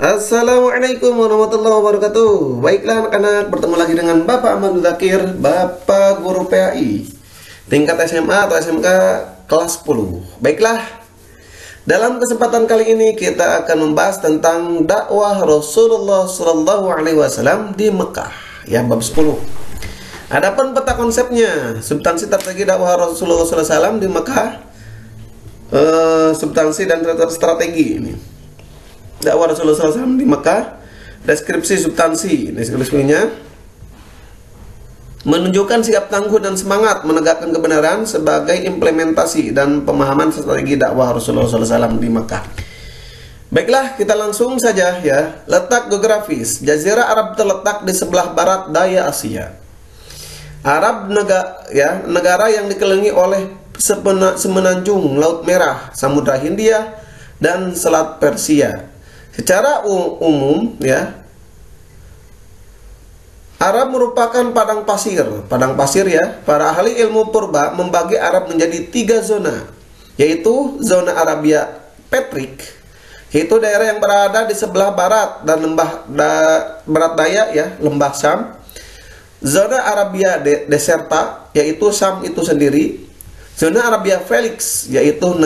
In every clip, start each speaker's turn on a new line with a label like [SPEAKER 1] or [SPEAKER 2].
[SPEAKER 1] Assalamualaikum warahmatullahi wabarakatuh. Baiklah anak-anak, bertemu lagi dengan Bapak Ahmad Dzakir, Bapak Guru PAI tingkat SMA atau SMK kelas 10. Baiklah, dalam kesempatan kali ini kita akan membahas tentang dakwah Rasulullah SAW di Mekah, ya, bab 10. Adapun peta konsepnya, substansi strategi dakwah Rasulullah SAW di Mekah, substansi dan strategi ini. Dakwah Rasulullah SAW di Mekah, deskripsi substansi, deskripsinya menunjukkan sikap tangguh dan semangat menegakkan kebenaran sebagai implementasi dan pemahaman strategi dakwah Rasulullah SAW di Mekah. Baiklah, kita langsung saja ya. Letak geografis, Jazirah Arab terletak di sebelah barat daya Asia. Arab negara yang dikelilingi oleh semenanjung Laut Merah, Samudra Hindia, dan Selat Persia. Secara umum ya, Arab merupakan padang pasir. Padang pasir ya. Para ahli ilmu purba membagi Arab menjadi 3 zona, yaitu zona Arabia Petrik, yaitu daerah yang berada di sebelah barat dan barat daya ya, lembah Syam. Zona Arabia Deserta, yaitu Syam itu sendiri. Zona Arabia Felix, yaitu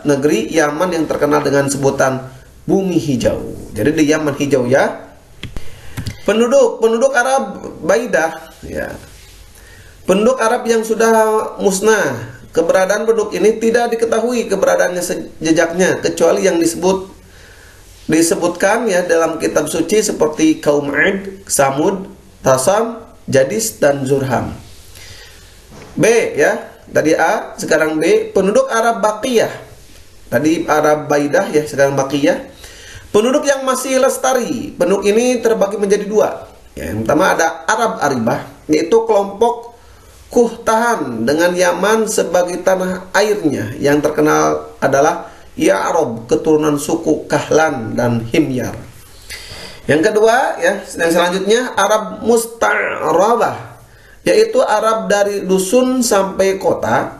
[SPEAKER 1] negeri Yaman yang terkenal dengan sebutan bumi hijau. Jadi di Yaman hijau ya. Penduduk Arab Baidah ya. Penduduk Arab yang sudah musnah. Keberadaan penduduk ini tidak diketahui keberadaannya jejaknya kecuali yang disebutkan ya dalam kitab suci seperti kaum Ad, Samud, Tasam, Jadis, dan Zurham. B ya. Tadi A, sekarang B. Penduduk Arab Baqiyah. Tadi Arab Baidah ya, sekarang Baqiyah. Penduduk yang masih lestari. Penduduk ini terbagi menjadi 2 ya. Yang pertama ada Arab Aribah, yaitu kelompok Kuhtahan dengan Yaman sebagai tanah airnya. Yang terkenal adalah Ya'rab, keturunan suku Kahlan dan Himyar. Yang kedua ya, yang selanjutnya Arab Musta'rabah, yaitu Arab dari dusun sampai kota.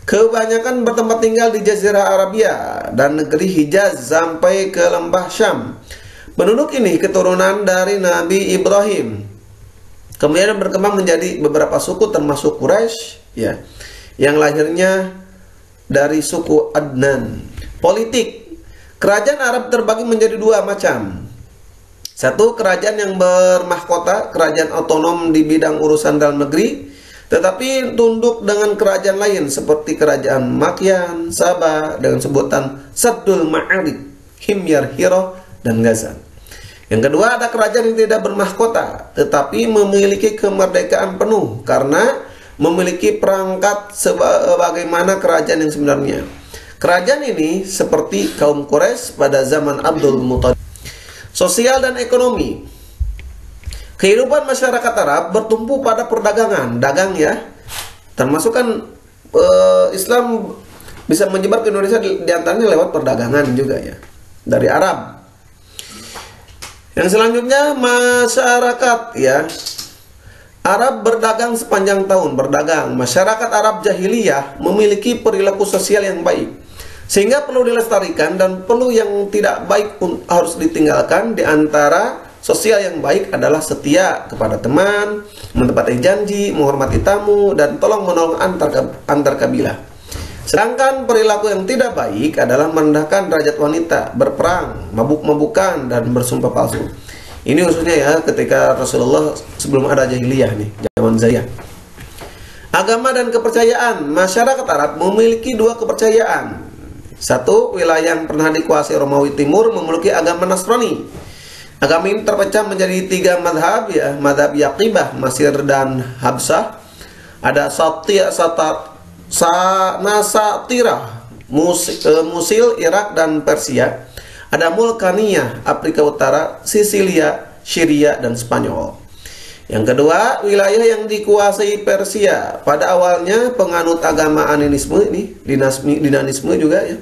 [SPEAKER 1] Kebanyakan bertempat tinggal di Jazirah Arabia dan negeri Hijaz sampai ke lembah Syam. Penduduk ini keturunan dari Nabi Ibrahim. Kemudian berkembang menjadi beberapa suku termasuk Quraisy ya, yang lahirnya dari suku Adnan. Politik. Kerajaan Arab terbagi menjadi 2 macam. Satu, kerajaan yang bermahkota, kerajaan otonom di bidang urusan dalam negeri, tetapi tunduk dengan kerajaan lain seperti kerajaan Makyan, Sabah dengan sebutan Saddul Ma'arib, Himyar, Hiro, dan Ghazan. Yang kedua, ada kerajaan yang tidak bermahkota tetapi memiliki kemerdekaan penuh karena memiliki perangkat sebagaimana kerajaan yang sebenarnya. Kerajaan ini seperti kaum Quraisy pada zaman Abdul Muthalib. Sosial dan ekonomi. Kehidupan masyarakat Arab bertumpu pada perdagangan, dagang ya. Termasuk kan Islam bisa menyebar ke Indonesia diantaranya lewat perdagangan juga ya, dari Arab. Yang selanjutnya masyarakat ya. Arab berdagang sepanjang tahun, berdagang. Masyarakat Arab jahiliyah memiliki perilaku sosial yang baik, sehingga perlu dilestarikan, dan perlu yang tidak baik pun harus ditinggalkan. Di antara sosial yang baik adalah setia kepada teman, menepati janji, menghormati tamu, dan tolong menolong antar kabilah. Sedangkan perilaku yang tidak baik adalah merendahkan derajat wanita, berperang, mabuk-mabukan, dan bersumpah palsu. Ini khususnya ya ketika Rasulullah sebelum ada jahiliyah nih, zaman Zayah. Agama dan kepercayaan. Masyarakat Arab memiliki 2 kepercayaan. Satu, wilayah yang pernah dikuasai Romawi Timur memiliki agama Nasrani. Agama ini terpecah menjadi 3 madhab ya, madhab Yaqibah, Mesir dan Habsah. Ada Nasatirah, Musil, Irak dan Persia. Ada Mulkaniyah, Afrika Utara, Sisilia, Syria, dan Spanyol. Yang kedua, wilayah yang dikuasai Persia. Pada awalnya penganut agama animisme ini, dinamisme juga ya.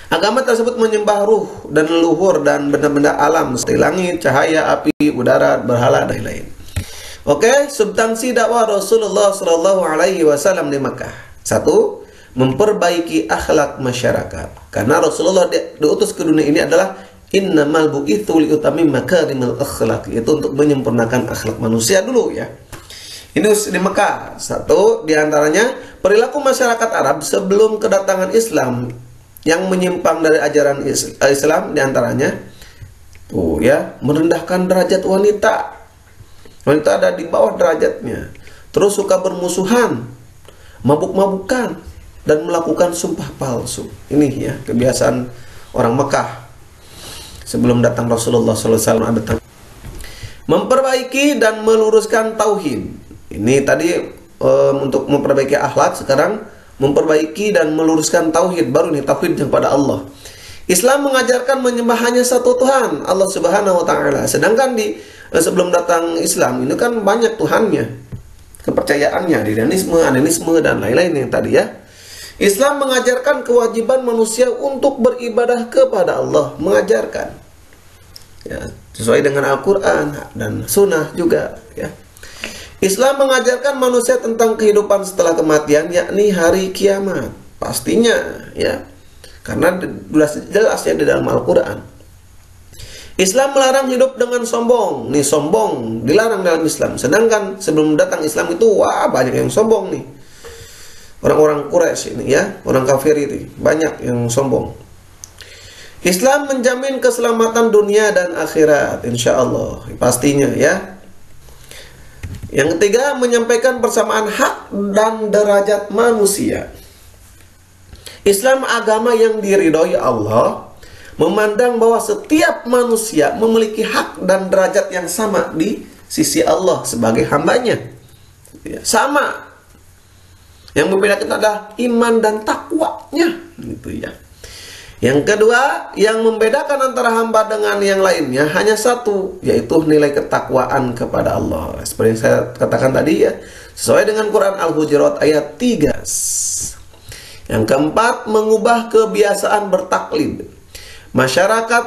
[SPEAKER 1] Agama tersebut menyembah ruh dan leluhur dan benda-benda alam seperti langit, cahaya, api, udara, berhala, dan lain-lain. Oke, substansi dakwah Rasulullah SAW di Makkah. 1. Memperbaiki akhlak masyarakat. Karena Rasulullah diutus ke dunia ini adalah innamal bu'itsu liutammima makarimil akhlaq, itu untuk menyempurnakan akhlak manusia dulu ya. Ini di Mekah. Satu di antaranya perilaku masyarakat Arab sebelum kedatangan Islam yang menyimpang dari ajaran Islam, di antaranya tuh ya, merendahkan derajat wanita. Wanita ada di bawah derajatnya. Terus suka bermusuhan, mabuk-mabukan, dan melakukan sumpah palsu. Ini ya kebiasaan orang Mekah sebelum datang Rasulullah SAW. Memperbaiki dan meluruskan tauhid. Ini tadi untuk memperbaiki akhlak, sekarang memperbaiki dan meluruskan tauhid. Baru nih tauhid kepada Allah. Islam mengajarkan menyembah hanya satu Tuhan, Allah Subhanahu wa taala. Sedangkan di sebelum datang Islam ini kan banyak tuhannya, kepercayaannya, dinanisme, animisme, dan lain-lain yang tadi ya. Islam mengajarkan kewajiban manusia untuk beribadah kepada Allah, mengajarkan ya, sesuai dengan Al-Quran dan Sunnah juga ya. Islam mengajarkan manusia tentang kehidupan setelah kematian, yakni hari kiamat, pastinya ya, karena jelasnya di dalam Al-Quran. Islam melarang hidup dengan sombong. Nih sombong dilarang dalam Islam. Sedangkan sebelum datang Islam itu wah banyak yang sombong nih. Orang-orang Quraisy ini ya, orang kafir itu banyak yang sombong. Islam menjamin keselamatan dunia dan akhirat, insya Allah, pastinya ya. Yang ketiga, menyampaikan persamaan hak dan derajat manusia. Islam agama yang diridhoi Allah, memandang bahwa setiap manusia memiliki hak dan derajat yang sama di sisi Allah sebagai hambanya. Ya, sama. Yang membedakan adalah iman dan takwanya, gitu ya. Yang kedua, yang membedakan antara hamba dengan yang lainnya hanya satu, yaitu nilai ketakwaan kepada Allah. Seperti yang saya katakan tadi ya, sesuai dengan Quran Al-Hujurat ayat 3. Yang keempat, mengubah kebiasaan bertaklid. Masyarakat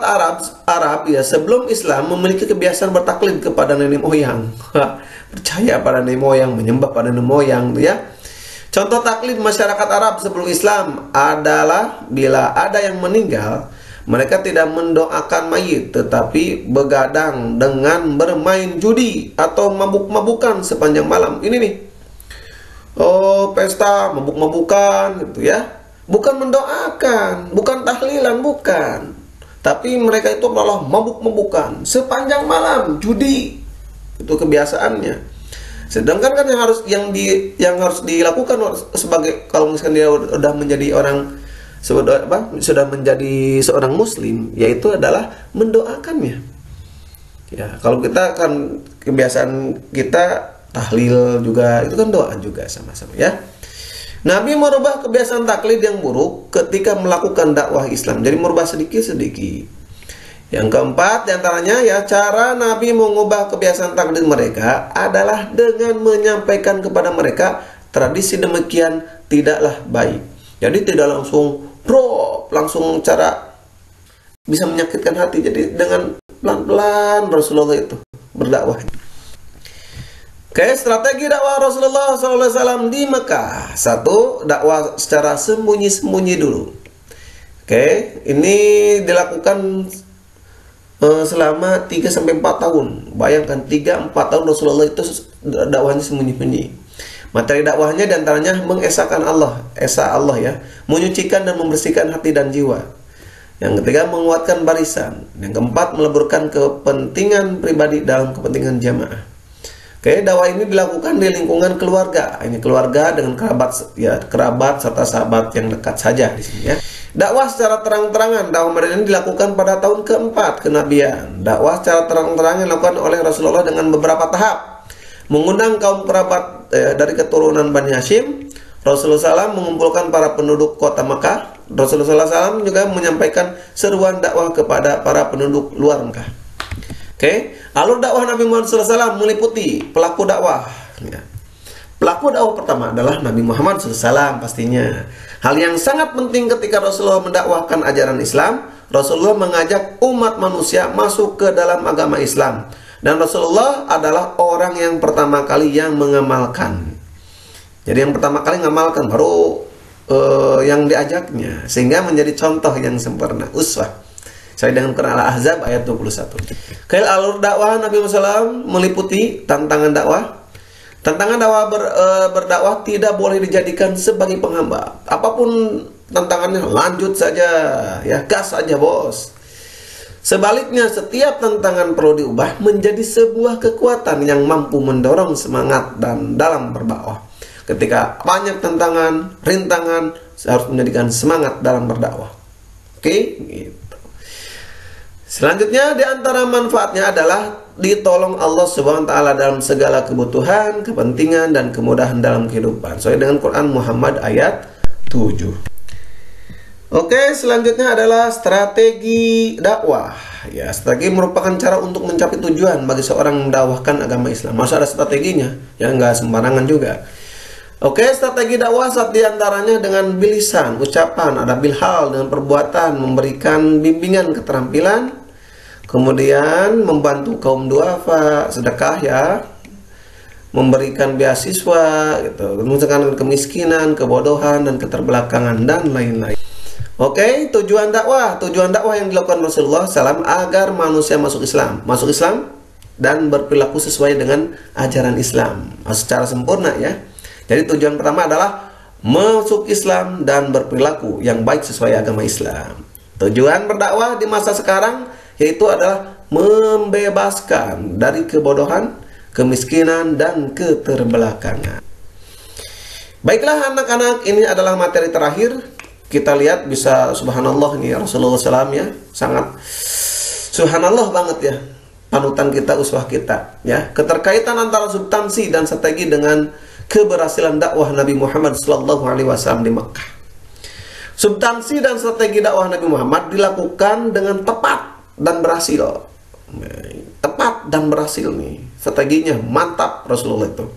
[SPEAKER 1] Arab ya sebelum Islam memiliki kebiasaan bertaklid kepada nenek moyang. Percaya pada nenek moyang, menyembah pada nenek moyang ya. Contoh taklid masyarakat Arab sebelum Islam adalah bila ada yang meninggal, mereka tidak mendoakan mayit, tetapi begadang dengan bermain judi atau mabuk-mabukan sepanjang malam. Ini nih, oh pesta mabuk-mabukan gitu ya. Bukan mendoakan, bukan tahlilan, bukan. Tapi mereka itu malah mabuk-mabukan sepanjang malam, judi. Itu kebiasaannya. Sedangkan kan yang harus dilakukan sebagai, kalau misalkan dia sudah menjadi orang sudah menjadi seorang muslim, yaitu adalah mendoakannya. Ya, kalau kita kan kebiasaan kita tahlil juga, itu kan doa juga sama-sama ya. Nabi merubah kebiasaan taklid yang buruk ketika melakukan dakwah Islam. Jadi merubah sedikit-sedikit. Yang keempat diantaranya ya, cara Nabi mengubah kebiasaan taklid mereka adalah dengan menyampaikan kepada mereka tradisi demikian tidaklah baik. Jadi tidak langsung langsung cara bisa menyakitkan hati. Jadi dengan pelan-pelan Rasulullah itu berdakwah. Oke, strategi dakwah Rasulullah SAW di Mekah. Satu, dakwah secara sembunyi-sembunyi dulu. Oke, ini dilakukan selama 3-4 tahun. Bayangkan 3-4 tahun Rasulullah itu dakwahnya sembunyi-sembunyi. Materi dakwahnya diantaranya mengesahkan Allah, esa Allah ya, menyucikan dan membersihkan hati dan jiwa. Yang ketiga, menguatkan barisan. Yang keempat, meleburkan kepentingan pribadi dalam kepentingan jamaah. Oke, dakwah ini dilakukan di lingkungan keluarga. Ini keluarga dengan kerabat ya, kerabat serta sahabat yang dekat saja di sini ya. Dakwah secara terang-terangan, dakwah mereka ini dilakukan pada tahun keempat kenabian. Dakwah secara terang-terangan dilakukan oleh Rasulullah dengan beberapa tahap. Mengundang kaum kerabat dari keturunan Bani Hashim. Rasulullah SAW mengumpulkan para penduduk kota Mekah. Rasulullah SAW juga menyampaikan seruan dakwah kepada para penduduk luar Mekah. Oke, alur dakwah Nabi Muhammad SAW meliputi pelaku dakwah. Ya. Pelaku dakwah pertama adalah Nabi Muhammad SAW pastinya. Hal yang sangat penting ketika Rasulullah mendakwahkan ajaran Islam, Rasulullah mengajak umat manusia masuk ke dalam agama Islam. Dan Rasulullah adalah orang yang pertama kali yang mengamalkan. Jadi yang pertama kali mengamalkan, baru yang diajaknya. Sehingga menjadi contoh yang sempurna, uswah. Saya dengan Quran Al-Ahzab ayat 21. Kail alur dakwah Nabi Muhammad meliputi tantangan dakwah. Tantangan dakwah berdakwah tidak boleh dijadikan sebagai penghambat. Apapun tantangannya, lanjut saja, ya, gas saja bos. Sebaliknya, setiap tantangan perlu diubah menjadi sebuah kekuatan yang mampu mendorong semangat dan dalam berdakwah. Ketika banyak tantangan, rintangan, harus menjadikan semangat dalam berdakwah. Oke, gitu. Selanjutnya, di antara manfaatnya adalah ditolong Allah Subhanahu wa taala dalam segala kebutuhan, kepentingan dan kemudahan dalam kehidupan. Sesuai dengan Quran Muhammad ayat 7. Oke, selanjutnya adalah strategi dakwah. Ya, strategi merupakan cara untuk mencapai tujuan bagi seorang mendakwahkan agama Islam. Masa ada strateginya, ya nggak sembarangan juga. Oke, strategi dakwah saat diantaranya dengan bilisan, ucapan, ada bilhal dengan perbuatan, memberikan bimbingan keterampilan, kemudian membantu kaum duafa, sedekah ya, memberikan beasiswa, gitu, mencegah kemiskinan, kebodohan dan keterbelakangan dan lain-lain. Oke, tujuan dakwah yang dilakukan Rasulullah SAW agar manusia masuk Islam dan berperilaku sesuai dengan ajaran Islam secara sempurna ya. Jadi tujuan pertama adalah masuk Islam dan berperilaku yang baik sesuai agama Islam. Tujuan berdakwah di masa sekarang yaitu adalah membebaskan dari kebodohan, kemiskinan dan keterbelakangan. Baiklah anak-anak, ini adalah materi terakhir. Kita lihat bisa subhanallah nih Rasulullah SAW ya, sangat subhanallah banget ya, panutan kita, uswah kita ya. Keterkaitan antara substansi dan strategi dengan keberhasilan dakwah Nabi Muhammad SAW di Makkah. Substansi dan strategi dakwah Nabi Muhammad dilakukan dengan tepat dan berhasil. Tepat dan berhasil nih, strateginya mantap Rasulullah itu.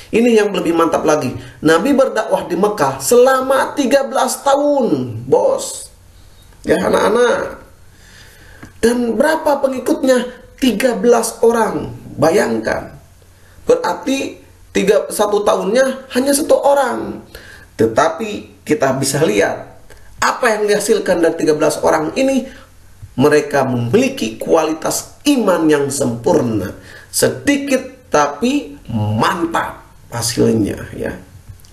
[SPEAKER 1] Ini yang lebih mantap lagi, Nabi berdakwah di Mekah selama 13 tahun, bos. Ya anak-anak. Dan berapa pengikutnya? 13 orang. Bayangkan. Berarti 1 tahunnya hanya 1 orang. Tetapi kita bisa lihat apa yang dihasilkan dari 13 orang ini. Mereka memiliki kualitas iman yang sempurna. Sedikit tapi mantap hasilnya ya.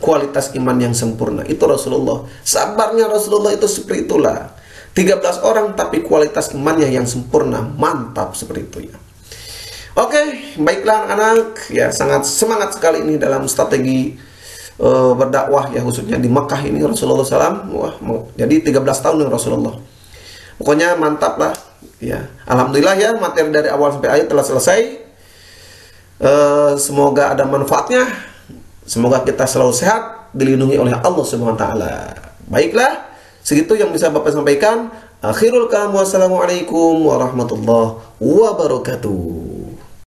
[SPEAKER 1] Kualitas iman yang sempurna itu Rasulullah. Sabarnya Rasulullah itu seperti itulah. 13 orang tapi kualitas imannya yang sempurna, mantap seperti itu ya. Oke, baiklah anak-anak ya, sangat semangat sekali ini dalam strategi berdakwah ya, khususnya di Makkah ini Rasulullah SAW. Wah, jadi 13 tahun Rasulullah. Pokoknya mantap lah ya. Alhamdulillah ya, materi dari awal sampai akhir telah selesai. Semoga ada manfaatnya. Semoga kita selalu sehat, dilindungi oleh Allah Subhanahu wa taala. Baiklah, segitu yang bisa Bapak sampaikan. Akhirul kalam, wassalamualaikum warahmatullahi wabarakatuh.